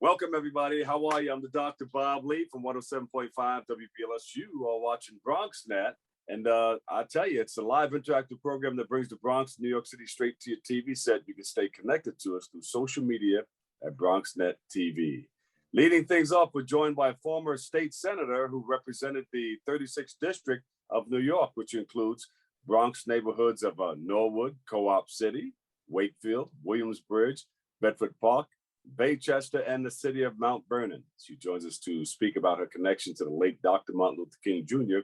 Welcome, everybody. How are you? I'm the Dr. Bob Lee from 107.5 WPLS. You are watching BronxNet. And I tell you, it's a live interactive program that brings the Bronx, New York City straight to your TV set. You can stay connected to us through social media at BronxNet TV. Leading things off, we're joined by a former state senator who represented the 36th district of New York, which includes Bronx neighborhoods of Norwood, Co-op City, Wakefield, Williamsbridge, Bedford Park, Baychester, and the city of Mount Vernon. She joins us to speak about her connection to the late Dr. Martin Luther King Jr.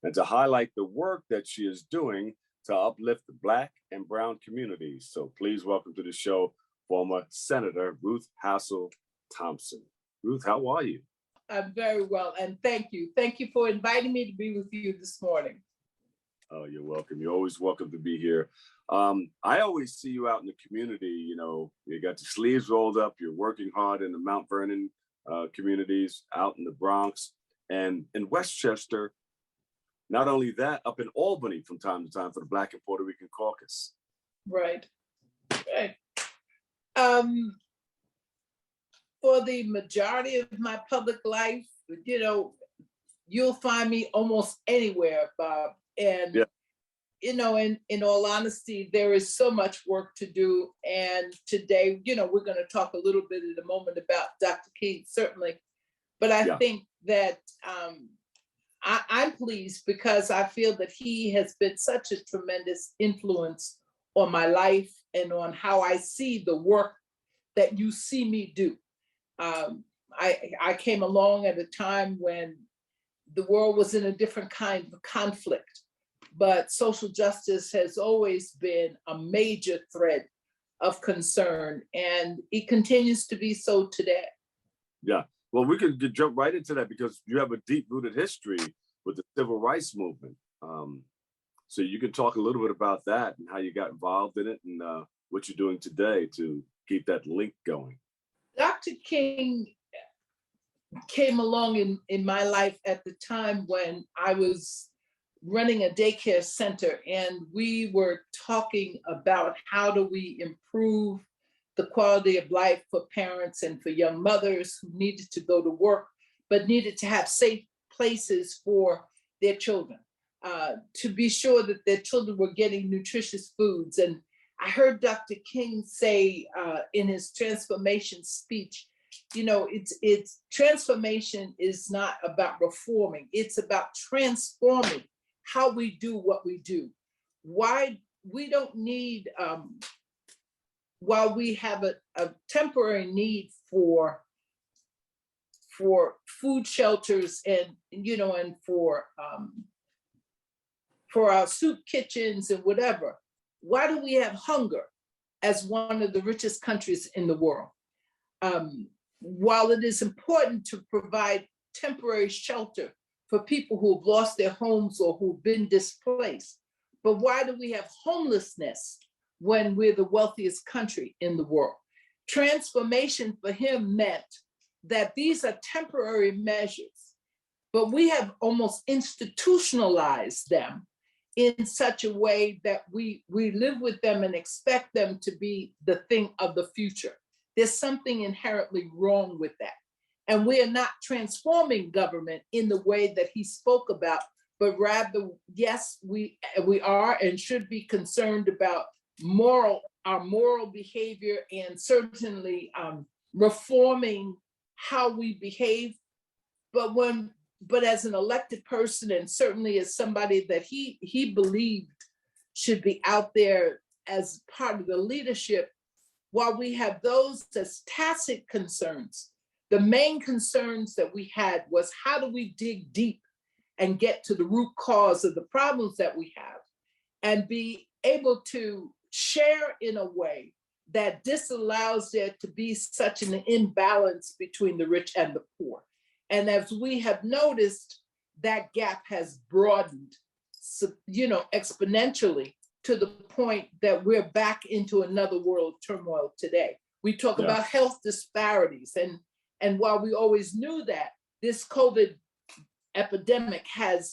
and to highlight the work that she is doing to uplift the Black and Brown communities. So please welcome to the show, former Senator Ruth Hassell-Thompson. Ruth, how are you? I'm very well, and thank you. Thank you for inviting me to be with you this morning. Oh, you're welcome. You're always welcome to be here. I always see you out in the community. You know, you got your sleeves rolled up. You're working hard in the Mount Vernon communities, out in the Bronx, and in Westchester. Not only that, up in Albany from time to time for the Black and Puerto Rican Caucus. Right. For the majority of my public life, you know, you'll find me almost anywhere, Bob. And, yeah. You know, in all honesty, there is so much work to do. And today, you know, we're going to talk a little bit in a moment about Dr. King, certainly. But I think that I'm pleased because I feel that he has been such a tremendous influence on my life and on how I see the work that you see me do. I came along at a time when the world was in a different kind of conflict, but social justice has always been a major thread of concern, and it continues to be so today. Yeah, well, we can jump right into that because you have a deep-rooted history with the civil rights movement. So you can talk a little bit about that and how you got involved in it and what you're doing today to keep that link going. Dr. King came along in my life at the time when I was running a daycare center, and we were talking about how do we improve the quality of life for parents and for young mothers who needed to go to work, but needed to have safe places for their children, to be sure that their children were getting nutritious foods. And I heard Dr. King say in his transformation speech, you know, it's transformation is not about reforming, it's about transforming how we do what we do. Why we don't need, while we have a temporary need for food shelters and, you know, and for our soup kitchens and whatever, why do we have hunger as one of the richest countries in the world? While it is important to provide temporary shelter for people who have lost their homes or who've been displaced, but why do we have homelessness when we're the wealthiest country in the world? Transformation for him meant that these are temporary measures, but we have almost institutionalized them in such a way that we live with them and expect them to be the thing of the future. There's something inherently wrong with that. And we are not transforming government in the way that he spoke about, but rather, yes, we are and should be concerned about our moral behavior and certainly reforming how we behave. But as an elected person, and certainly as somebody that he believed should be out there as part of the leadership, while we have those as tacit concerns, the main concerns that we had was how do we dig deep and get to the root cause of the problems that we have and be able to share in a way that disallows there to be such an imbalance between the rich and the poor. And as we have noticed, that gap has broadened, you know, exponentially to the point that we're back into another world turmoil today. We talk about health disparities. And while we always knew that, this COVID epidemic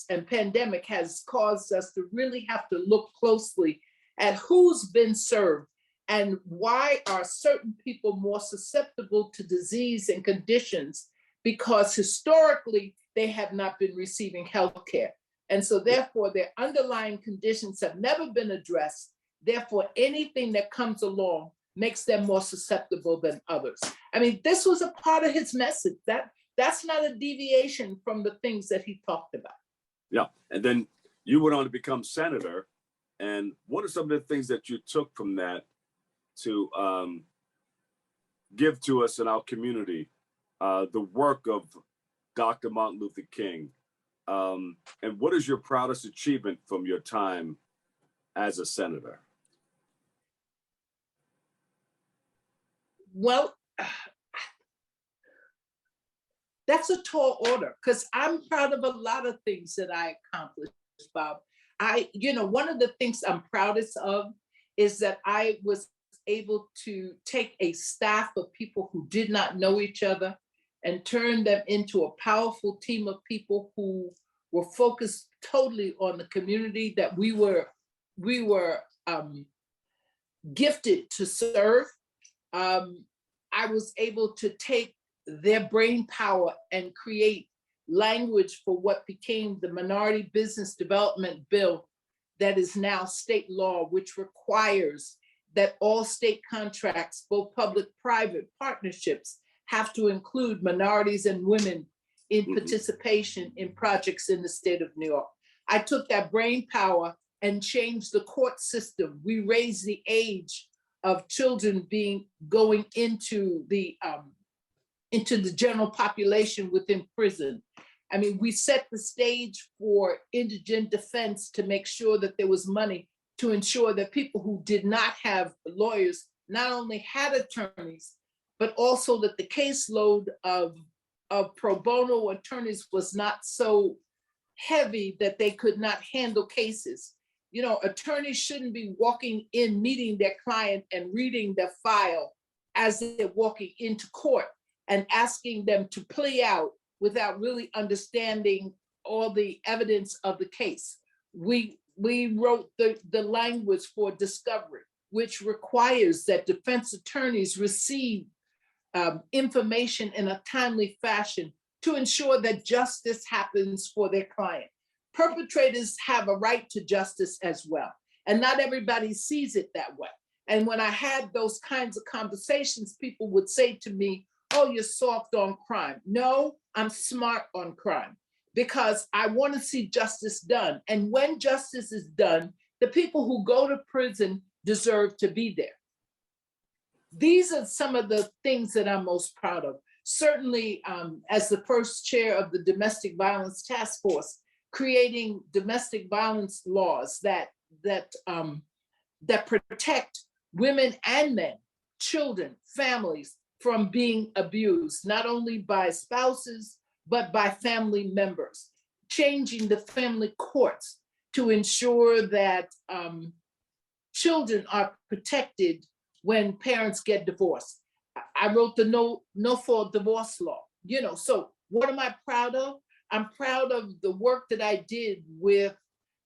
and pandemic has caused us to really have to look closely at who's been served And why are certain people more susceptible to disease and conditions? Because historically, they have not been receiving health care. And so therefore, their underlying conditions have never been addressed. Therefore, anything that comes along makes them more susceptible than others. I mean, this was a part of his message. That's not a deviation from the things that he talked about. Yeah, and then you went on to become senator. And what are some of the things that you took from that to give to us in our community, the work of Dr. Martin Luther King? And what is your proudest achievement from your time as a senator? Well, that's a tall order because I'm proud of a lot of things that I accomplished, Bob. One of the things I'm proudest of is that I was able to take a staff of people who did not know each other and turn them into a powerful team of people who were focused totally on the community that we were gifted to serve. I was able to take their brain power and create language for what became the Minority Business Development Bill that is now state law, which requires that all state contracts, both public-private partnerships, have to include minorities and women in participation in projects in the state of New York. I took that brain power and changed the court system. We raised the age of children going into the general population within prison. I mean, we set the stage for indigent defense to make sure that there was money to ensure that people who did not have lawyers not only had attorneys, but also that the caseload of pro bono attorneys was not so heavy that they could not handle cases. You know, attorneys shouldn't be walking in, meeting their client and reading their file as they're walking into court and asking them to plea out without really understanding all the evidence of the case. We wrote the language for discovery, which requires that defense attorneys receive information in a timely fashion to ensure that justice happens for their client. Perpetrators have a right to justice as well, and not everybody sees it that way. And when I had those kinds of conversations, people would say to me, "Oh, you're soft on crime." No, I'm smart on crime because I want to see justice done. And when justice is done, the people who go to prison deserve to be there. These are some of the things that I'm most proud of. Certainly, as the first chair of the Domestic Violence Task Force, creating domestic violence laws that protect women and men, children, families from being abused, not only by spouses, but by family members, changing the family courts to ensure that children are protected when parents get divorced. I wrote the no fault divorce law. So what am I proud of? I'm proud of the work that I did with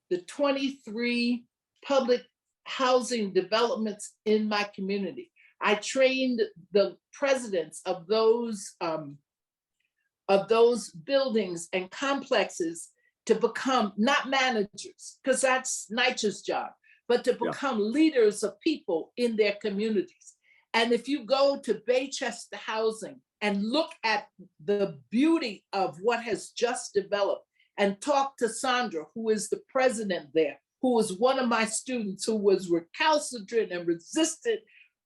the 23 public housing developments in my community. I trained the presidents of those buildings and complexes to become not managers, because that's NYCHA's job, but to become leaders of people in their communities. And if you go to Baychester Housing and look at the beauty of what has just developed and talk to Sandra, who is the president there, who was one of my students who was recalcitrant and resistant,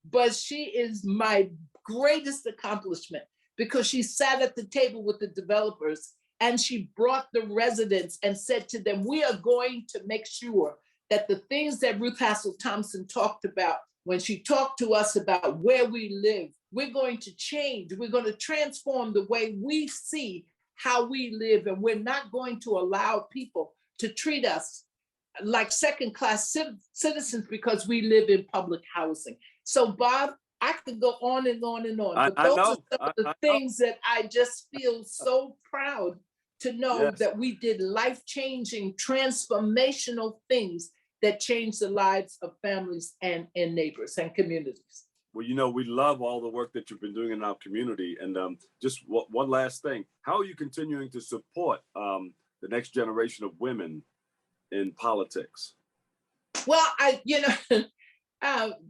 but she is my greatest accomplishment because she sat at the table with the developers and she brought the residents and said to them, "We are going to make sure that the things that Ruth Hassell-Thompson talked about when she talked to us about where we live, we're going to change. We're going to transform the way we see how we live, and we're not going to allow people to treat us like second-class citizens because we live in public housing." So, Bob, I could go on and on and on, but those are some of the things that I just feel so proud to know that we did life-changing, transformational things that change the lives of families and neighbors and communities. Well, you know, we love all the work that you've been doing in our community. And just one last thing, how are you continuing to support the next generation of women in politics? Well,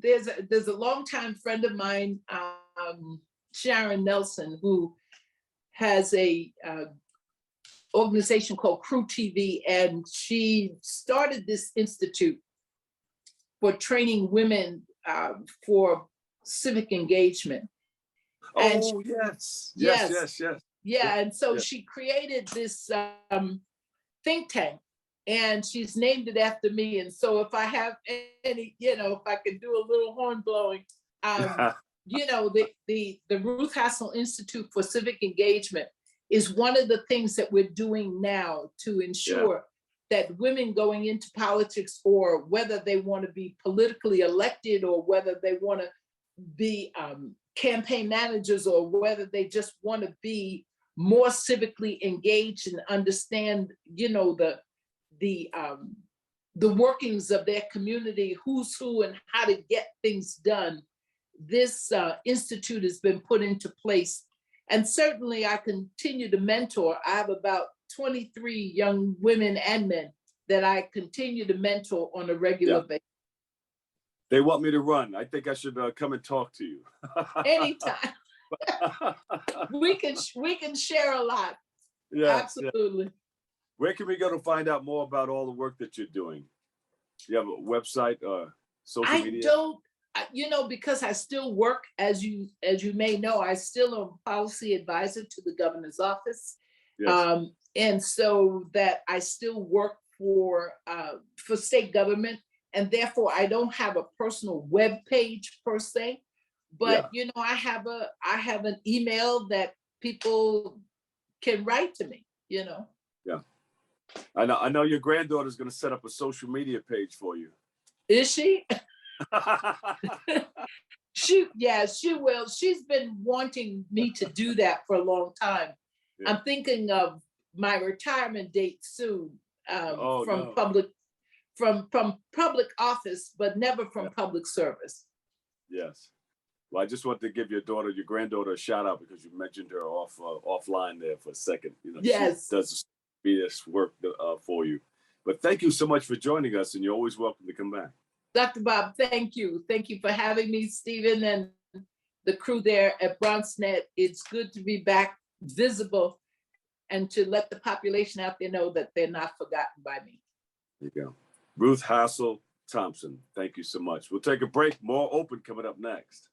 there's a longtime friend of mine, Sharon Nelson, who has a organization called Crew TV, and she started this institute for training women for civic engagement. And oh, yes. Yeah, and so yes. she created this think tank, and she's named it after me. And so if I have any, if I can do a little horn blowing, the Ruth Hassell Institute for Civic Engagement is one of the things that we're doing now to ensure that women going into politics, or whether they want to be politically elected, or whether they want to be campaign managers, or whether they just want to be more civically engaged and understand, the workings of their community, who's who, and how to get things done. This institute has been put into place. And certainly I continue to mentor. I have about 23 young women and men that I continue to mentor on a regular basis. They want me to run. I think I should come and talk to you. Anytime. we can share a lot. Absolutely. Where can we go to find out more about all the work that you're doing? You have a website, social media? I don't, because I still work, as you may know, I still am policy advisor to the governor's office. Yes. And so that I still work for state government, and therefore I don't have a personal web page per se, but I have an email that people can write to me, Yeah. I know your granddaughter's going to set up a social media page for you. Is she? She will. She's been wanting me to do that for a long time. Yeah. I'm thinking of my retirement date soon from public office, but never from public service. Yes. Well, I just want to give your granddaughter a shout out, because you mentioned her offline there for a second. Yes. She does this work for you. But thank you so much for joining us, and you're always welcome to come back. Dr. Bob, thank you. Thank you for having me, Stephen, and the crew there at BronxNet. It's good to be back, visible, and to let the population out there know that they're not forgotten by me. There you go. Ruth Hassell-Thompson, thank you so much. We'll take a break. More Open coming up next.